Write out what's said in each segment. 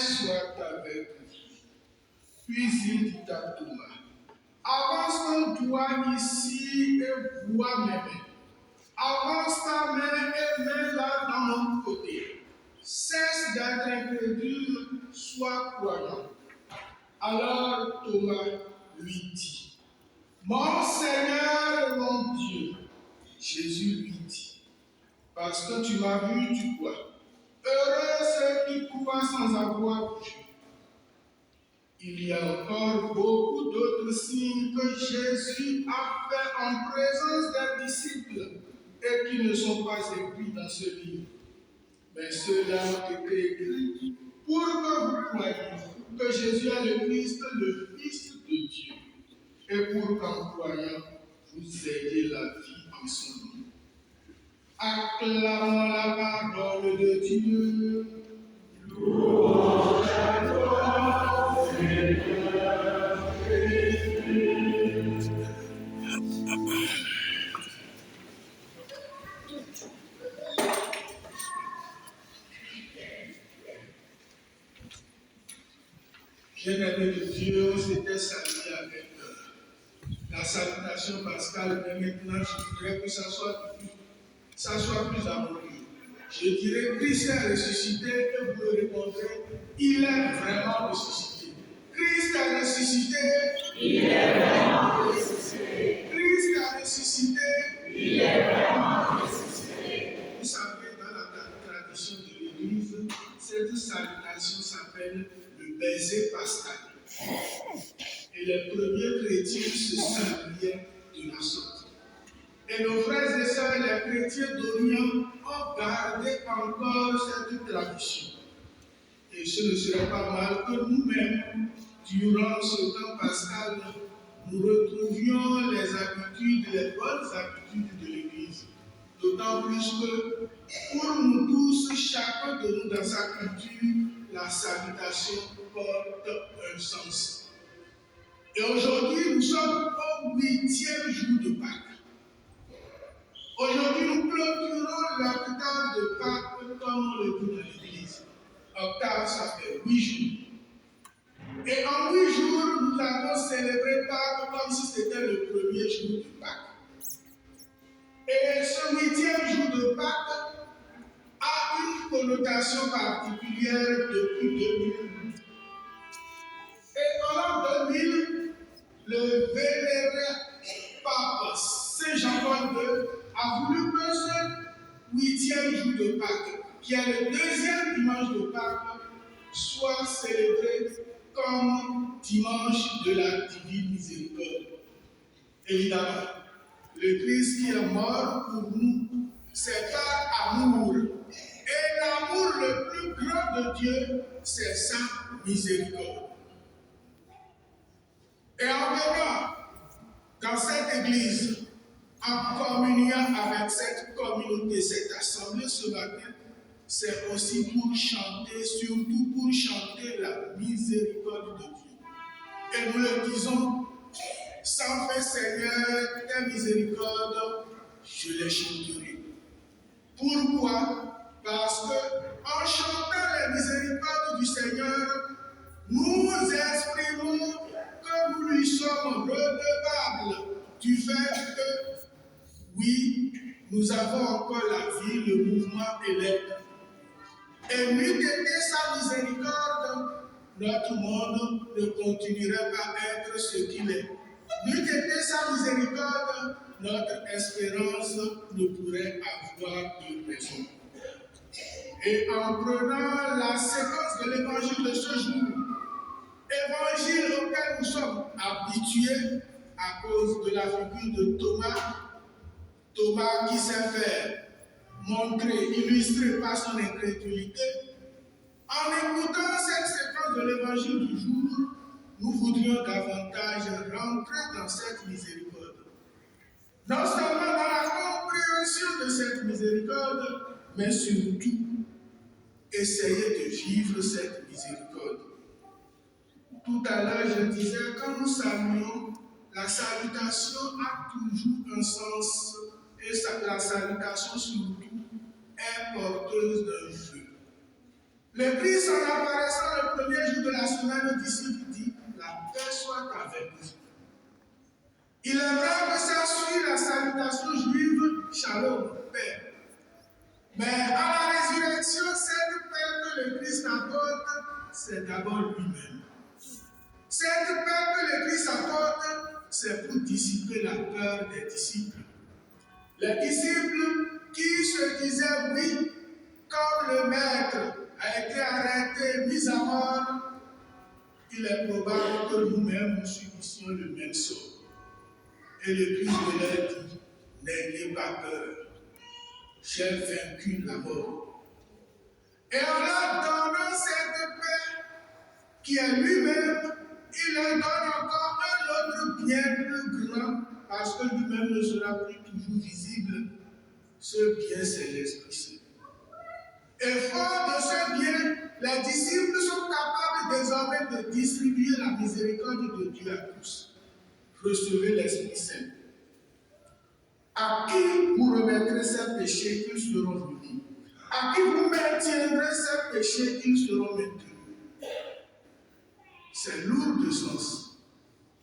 soit avec vous. Puis il dit à Thomas, avance ton doigt ici et vois mes mains. Avance ta main et mets-la dans mon côté. Cesse d'être incrédule, sois croyant. Alors Thomas lui dit, mon Seigneur et mon Dieu. Jésus lui dit, parce que tu m'as vu, tu crois. Heureux ceux qui croient sans avoir vu. Il y a encore beaucoup d'autres signes que Jésus a fait en présence des disciples et qui ne sont pas écrits dans ce livre. Mais ceux-là ont été écrits pour que vous croyiez que Jésus est le Christ, le Fils de Dieu, et pour qu'en croyant, vous ayez la vie en son nom. Acclamons la parole de Dieu. Louange à toi, Seigneur Jésus. Bien-aimé de Dieu, c'était salué avec la salutation pascale, mais maintenant je voudrais que ça soit plus amoureux. Je dirais Christ est ressuscité et vous me répondrez, il est vraiment ressuscité. Christ a ressuscité. Il est vraiment ressuscité. Christ a ressuscité. Il est vraiment ressuscité. Vous savez, dans la tradition de l'Église, cette salutation s'appelle le baiser pascal. Et les premiers chrétiens se saluaient de la sorte. Et nos frères et sœurs, les chrétiens d'Orient, ont gardé encore cette tradition. Et ce ne serait pas mal que nous-mêmes, durant ce temps pascal, nous retrouvions les habitudes, les bonnes habitudes de l'Église. D'autant plus que pour nous tous, chacun de nous dans sa culture, la salutation porte un sens. Et aujourd'hui, nous sommes au 8e jour de Pâques. Aujourd'hui, nous clôturons l'octave de Pâques comme on le dit dans l'Église. Octave, ça fait 8 jours. Et en 8 jours, nous avons célébré Pâques comme si c'était le premier jour de Pâques. Et ce 8e jour de Pâques a une connotation particulière depuis 2000. Et en l'an 2000, le vénéré pape Saint Jean-Paul II a voulu que ce 8e jour de Pâques, qui est le 2e dimanche de Pâques, soit célébré comme dimanche de la divine miséricorde. Évidemment, le Christ qui est mort pour nous, c'est par amour. Et l'amour le plus grand de Dieu, c'est sa miséricorde. Et en venant dans cette église, en communiant avec cette communauté, cette assemblée ce matin, c'est aussi pour chanter, surtout pour chanter la miséricorde de Dieu. Et nous le disons, sans fin Seigneur, ta miséricorde, je les chanterai. Pourquoi? Parce qu'en chantant la miséricorde du Seigneur, nous exprimons que nous lui sommes redevables du fait que, oui, nous avons encore la vie, le mouvement et l'être. Et n'eût été sa miséricorde, notre monde ne continuerait pas à être ce qu'il est. N'eût été sa miséricorde, notre espérance ne pourrait avoir de raison. Et en prenant la séquence de l'évangile de ce jour, évangile auquel nous sommes habitués à cause de la figure de Thomas qui s'est fait montrer, illustrer par son incrédulité. En écoutant cette séquence de l'évangile du jour, nous voudrions davantage rentrer dans cette miséricorde. Non seulement dans la compréhension de cette miséricorde, mais surtout essayer de vivre cette miséricorde. Tout à l'heure, je disais, quand nous saluons, la salutation a toujours un sens et la salutation surtout est porteuse d'un feu. Le Christ, en apparaissant le soit avec vous. Il est vrai que ça suit la salutation juive, shalom, paix. Mais à la résurrection, cette paix que le Christ apporte, c'est d'abord lui-même. Cette paix que le Christ apporte, c'est pour dissiper la peur des disciples. Les disciples qui se disaient oui, comme le maître a été arrêté, mis à mort, il est probable que nous-mêmes nous subissions le même sort. Et le Christ leur dit, n'ayez pas peur, j'ai vaincu la mort. Et en leur donnant cette paix qui est lui-même, il leur donne encore un autre bien plus grand, parce que lui-même ne sera plus toujours visible. Ce bien, c'est l'Esprit Saint. Et fort de ce bien, les disciples sont capables désormais de distribuer la miséricorde de Dieu à tous. Recevez l'Esprit Saint. À qui vous remettrez ces péchés, ils seront remis. À qui vous maintiendrez ces péchés, ils seront maintenus. C'est lourd de sens.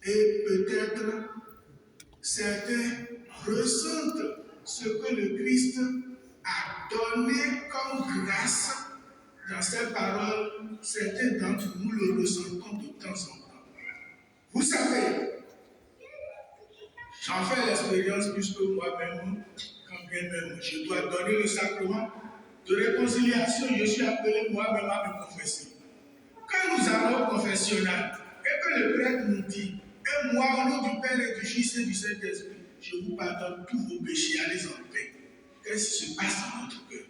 Et peut-être certains ressentent ce que le Christ a donné comme grâce dans ces paroles. Certains d'entre nous le ressentons de temps en temps. Vous savez, j'en fais l'expérience puisque moi-même, quand bien même je dois donner le sacrement de réconciliation, je suis appelé moi-même à me confesser. Quand nous allons au confessionnal et que le prêtre nous dit, et moi, au nom du Père et du Fils et du Saint-Esprit, je vous pardonne tous vos péchés, allez en paix. Qu'est-ce qui se passe dans notre cœur?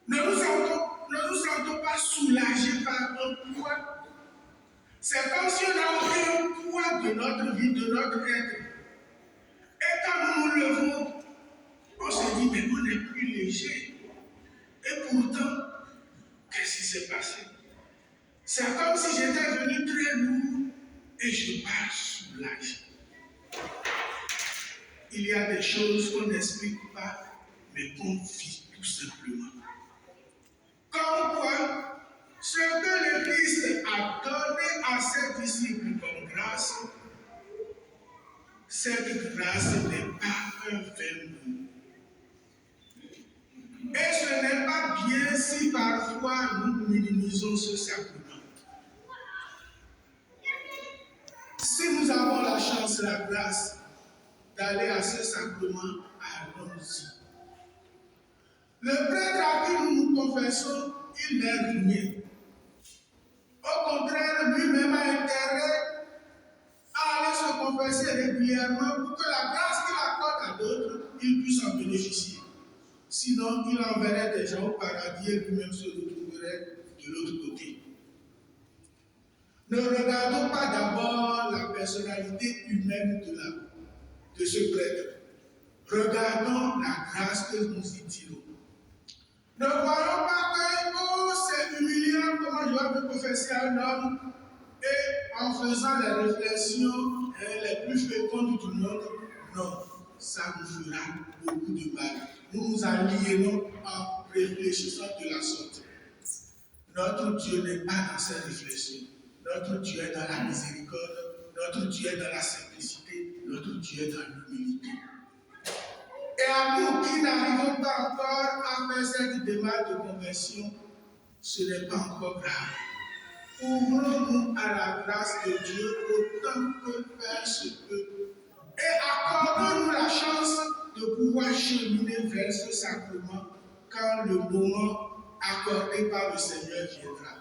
Ne nous sentons pas soulagés par un poids. C'est comme si on a ôté un poids de notre vie, de notre être. Et quand nous nous levons, on se dit, mais on est plus léger. Et pourtant, qu'est-ce qui s'est passé? C'est comme si j'étais venu très lourd et je pars soulagé. Il y a des choses qu'on n'explique pas, mais qu'on vit tout simplement. Comme quoi, ce que le Christ a donné à ses disciples comme grâce, cette grâce n'est pas un vain mot. Et ce n'est pas bien si parfois nous minimisons ce sacrement. Si nous avons la chance, la grâce d'aller à ce sacrement, allons-y. Le prêtre à qui nous nous confessons, il n'est rien. Au contraire, lui-même a intérêt à aller se confesser régulièrement pour que la grâce qu'il accorde à d'autres, il puisse en bénéficier. Sinon, il enverrait des gens au paradis et lui-même se retrouverait de l'autre côté. Ne regardons pas d'abord la personnalité humaine de ce prêtre. Regardons la grâce que nous y tirons. Ne voyons pas que c'est humiliant comment je vais me confesser à un homme et en faisant les réflexions les plus fécondes du monde. Non, ça nous fera beaucoup de mal. Nous nous aliénons en réfléchissant de la sorte. Notre Dieu n'est pas dans ces réflexions. Notre Dieu est dans la miséricorde. Notre Dieu est dans la simplicité. Notre Dieu est dans l'humilité. Et à nous qui n'arrivons pas encore à faire cette démarche de conversion, ce n'est pas encore grave. Ouvrons-nous à la grâce de Dieu autant que faire se peut. Et accordons-nous la chance de pouvoir cheminer vers ce sacrement quand le moment accordé par le Seigneur viendra.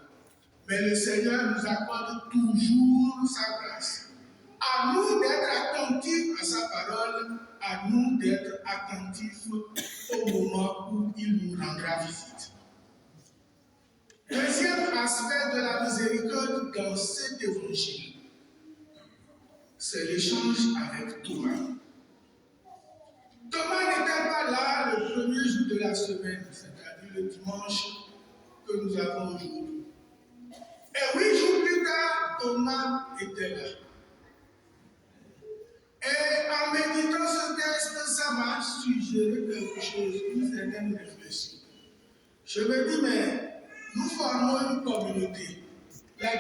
Mais le Seigneur nous accorde toujours sa grâce. À nous d'être attentifs à sa parole, à nous d'être attentifs au moment où il nous rendra visite. Deuxième aspect de la miséricorde dans cet évangile, c'est l'échange avec Thomas. Thomas n'était pas là le premier jour de la semaine, c'est-à-dire le dimanche que nous avons aujourd'hui. Et 8 jours plus tard, Thomas était là. Et en méditant ce texte, ça m'a suggéré quelque chose, une certaine réflexion. Je me dis, mais nous formons une communauté. Les